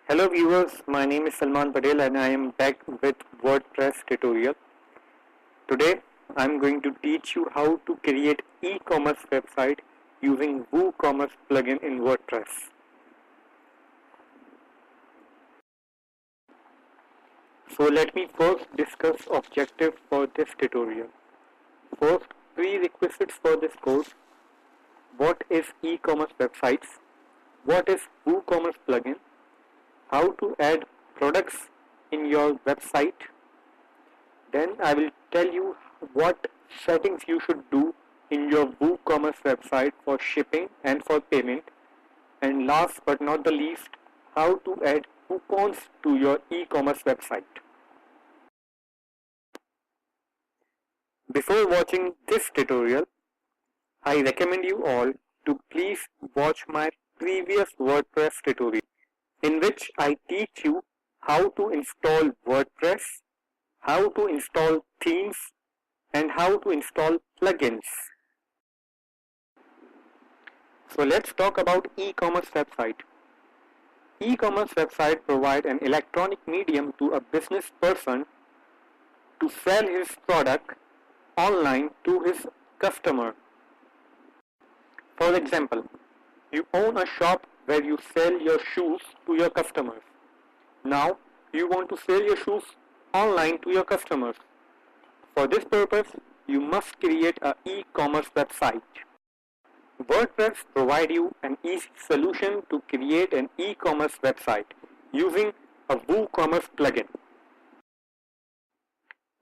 Hello viewers, my name is Salman Patel and I am back with WordPress tutorial. Today I am going to teach you how to create e-commerce website using WooCommerce plugin in WordPress. So let me first discuss objectives for this tutorial. First, prerequisites for this course. What is e-commerce websites? What is WooCommerce plugin? How to add products in your website. Then I will tell you what settings you should do in your WooCommerce website for shipping and for payment. And last but not the least, how to add coupons to your e-commerce website. Before watching this tutorial, I recommend you all to please watch my previous WordPress tutorial, in which I teach you how to install WordPress, how to install themes, and how to install plugins. So let's talk about e-commerce website. E-commerce website provide an electronic medium to a business person to sell his product online to his customer. For example, you own a shop where you sell your shoes to your customers. Now, you want to sell your shoes online to your customers. For this purpose, you must create an e-commerce website. WordPress provides you an easy solution to create an e-commerce website using a WooCommerce plugin.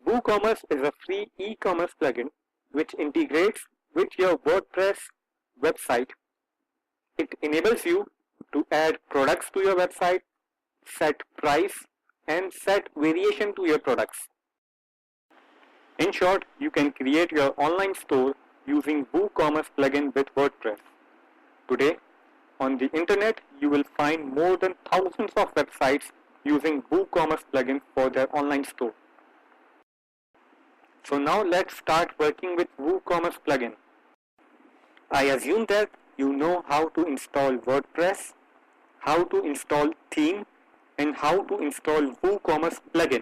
WooCommerce is a free e-commerce plugin which integrates with your WordPress website. It enables you to add products to your website, set price, and set variation to your products. In short, you can create your online store using WooCommerce plugin with WordPress. Today, on the internet, you will find more than thousands of websites using WooCommerce plugin for their online store. So now let's start working with WooCommerce plugin. I assume that you know how to install WordPress, how to install theme, and how to install WooCommerce plugin.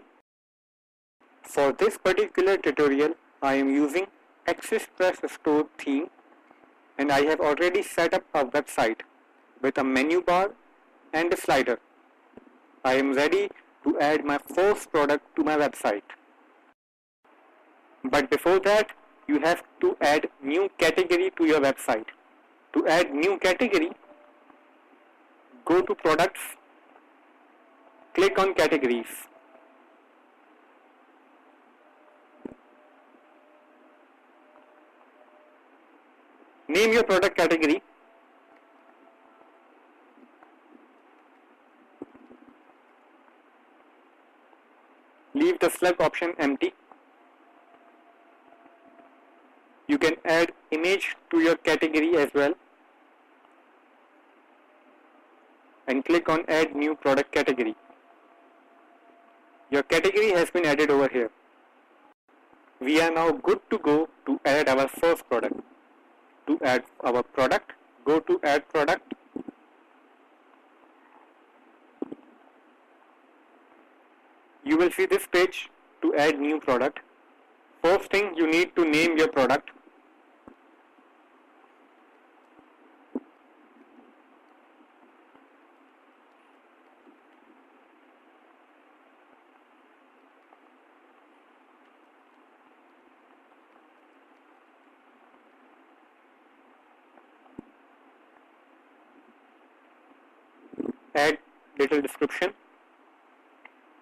For this particular tutorial, I am using AccessPress Store theme, and I have already set up a website with a menu bar and a slider. I am ready to add my first product to my website. But before that, you have to add new category to your website. To add new category, go to products, click on categories. Name your product category. Leave the slug option empty. You can add image to your category as well and click on add new product category. Your category has been added over here. We are now good to go to add our first product. To add our product, go to add product. You will see this page to add new product. First thing, you need to name your product. Add little description.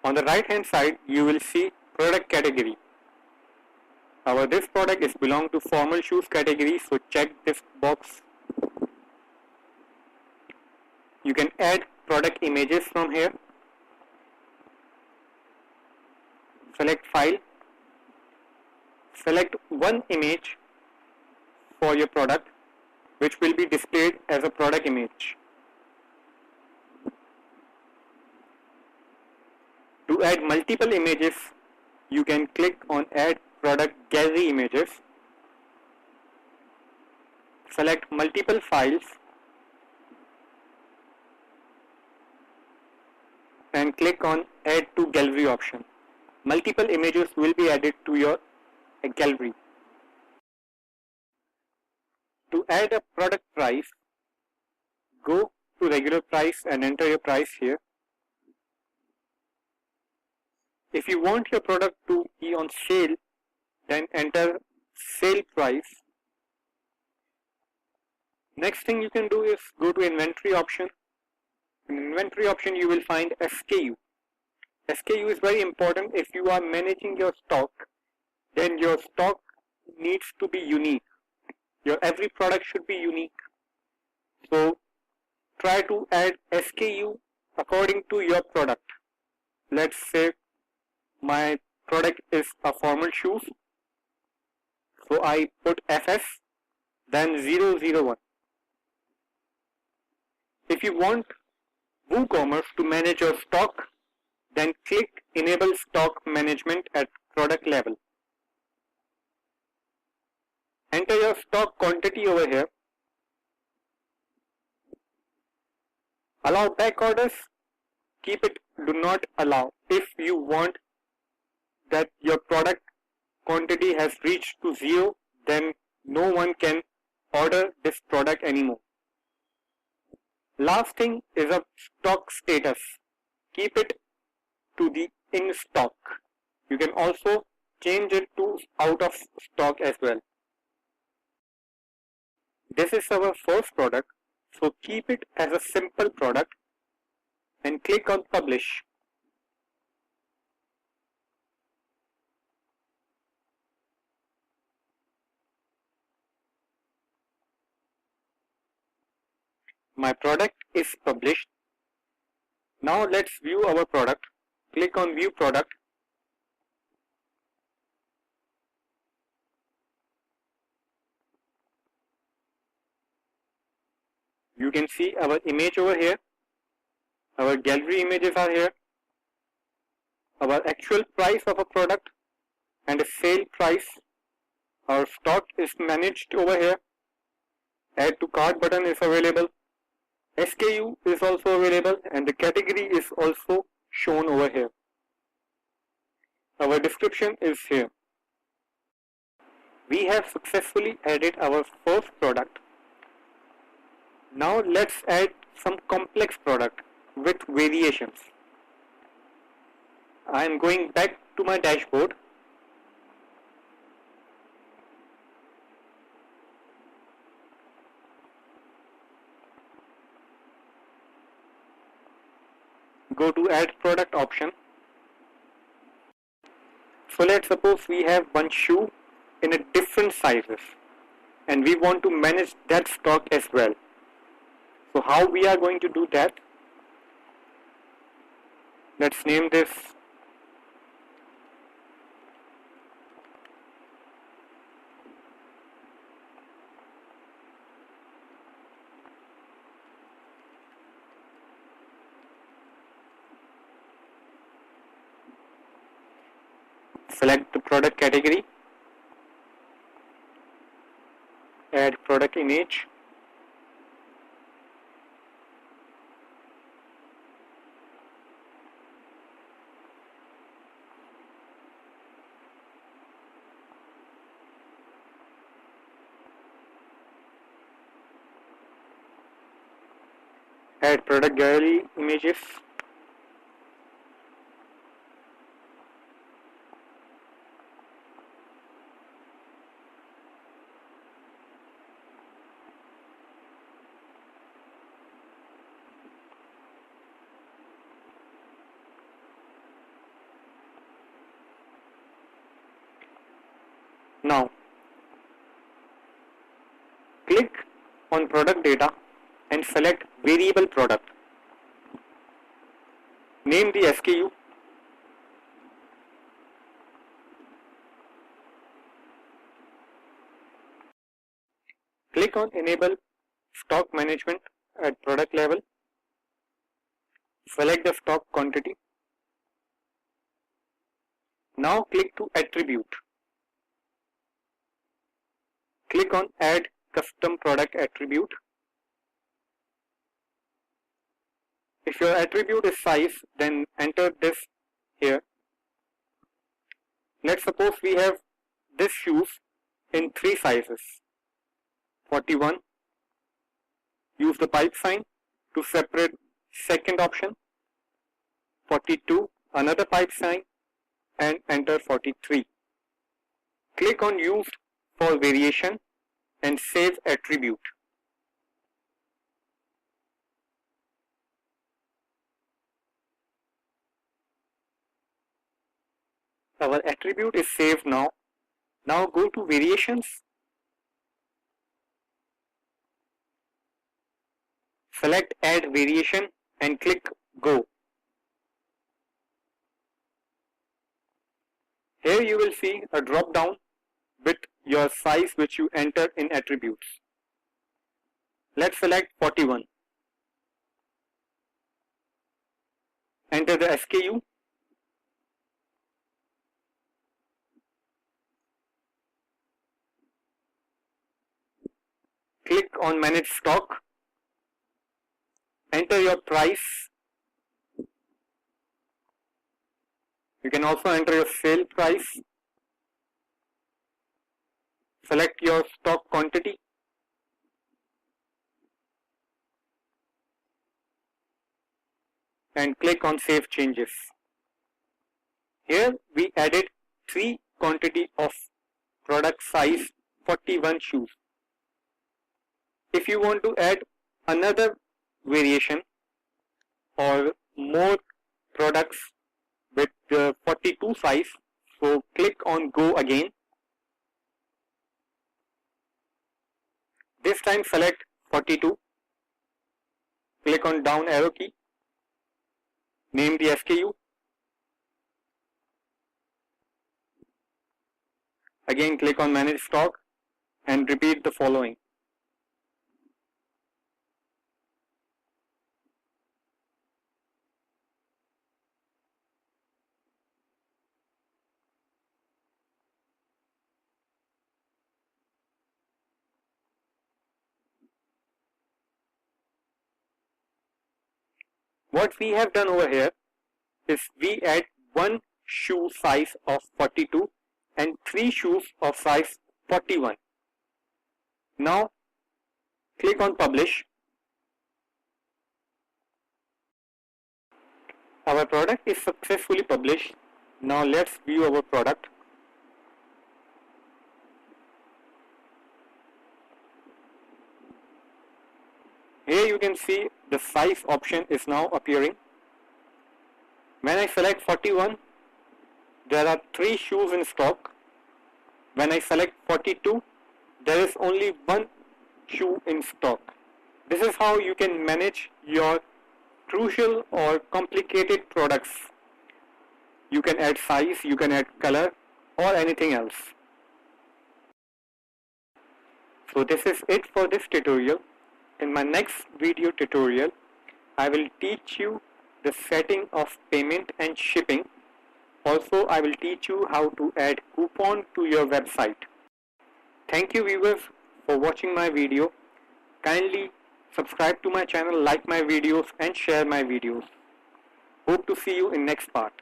On the right hand side, you will see product category. This product is belong to formal shoes category, so check this box. You can add product images from here. Select file. Select one image for your product, which will be displayed as a product image. To add multiple images, you can click on add product gallery images. Select multiple files. and click on Add to Gallery option. Multiple images will be added to your gallery. To add a product price, go to regular price and enter your price here. If you want your product to be on sale, then enter sale price. Next thing you can do is go to inventory option. In inventory option you will find SKU. SKU is very important. If you are managing your stock, then your stock needs to be unique. Your every product should be unique. So try to add SKU according to your product. Let's say my product is a formal shoes. So I put FS, then 001. If you want WooCommerce to manage your stock, then click Enable Stock Management at product level. Enter your stock quantity over here. Allow back orders. Keep it do not allow if you want that your product quantity has reached to 0, then no one can order this product anymore. Last thing is a stock status. Keep it to the in stock. You can also change it to out of stock as well. This is our first product, so keep it as a simple product and click on publish. My product is published. Now let's view our product. Click on view product. You can see our image over here. Our gallery images are here. Our actual price of a product and a sale price. Our stock is managed over here. Add to cart button is available. SKU is also available and the category is also shown over here. Our description is here. We have successfully added our first product. Now let's add some complex product with variations. I am going back to my dashboard. Go to add product option. So let's suppose we have one shoe in a different sizes and we want to manage that stock as well. So how we are going to do that? Let's name this select the product category, add product image, add product gallery images, now click on product data and select variable product. Name the SKU. Click on enable stock management at product level. Select the stock quantity. Now click to attribute. Click on add custom product attribute. If your attribute is size, then enter this here. Let's suppose we have this shoes in 3 sizes. 41. Use the pipe sign to separate second option. 42. Another pipe sign and enter 43. Click on Used for variation and save attribute. Our attribute is saved now. Now go to variations. Select add variation and click go. Here you will see a drop down with your size which you enter in attributes. Let's select 41. Enter the SKU. Click on manage stock. Enter your price. You can also enter your sale price. Select your stock quantity. And click on save changes. Here we added 3 quantity of product size 41 shoes. If you want to add another variation or more products with the 42 size, so click on go again. This time select 42. Click on down arrow key. Name the SKU. Again click on manage stock and repeat the following. What we have done over here is we add 1 shoe size of 42 and 3 shoes of size 41. Now click on publish. Our product is successfully published. Now let's view our product. Here you can see the size option is now appearing. When I select 41, there are 3 shoes in stock. When I select 42, there is only 1 shoe in stock. This is how you can manage your crucial or complicated products. You can add size, you can add color or anything else. So this is it for this tutorial. In my next video tutorial, I will teach you the setting of payment and shipping. Also, I will teach you how to add coupon to your website. Thank you viewers for watching my video. Kindly subscribe to my channel, like my videos and share my videos. Hope to see you in next part.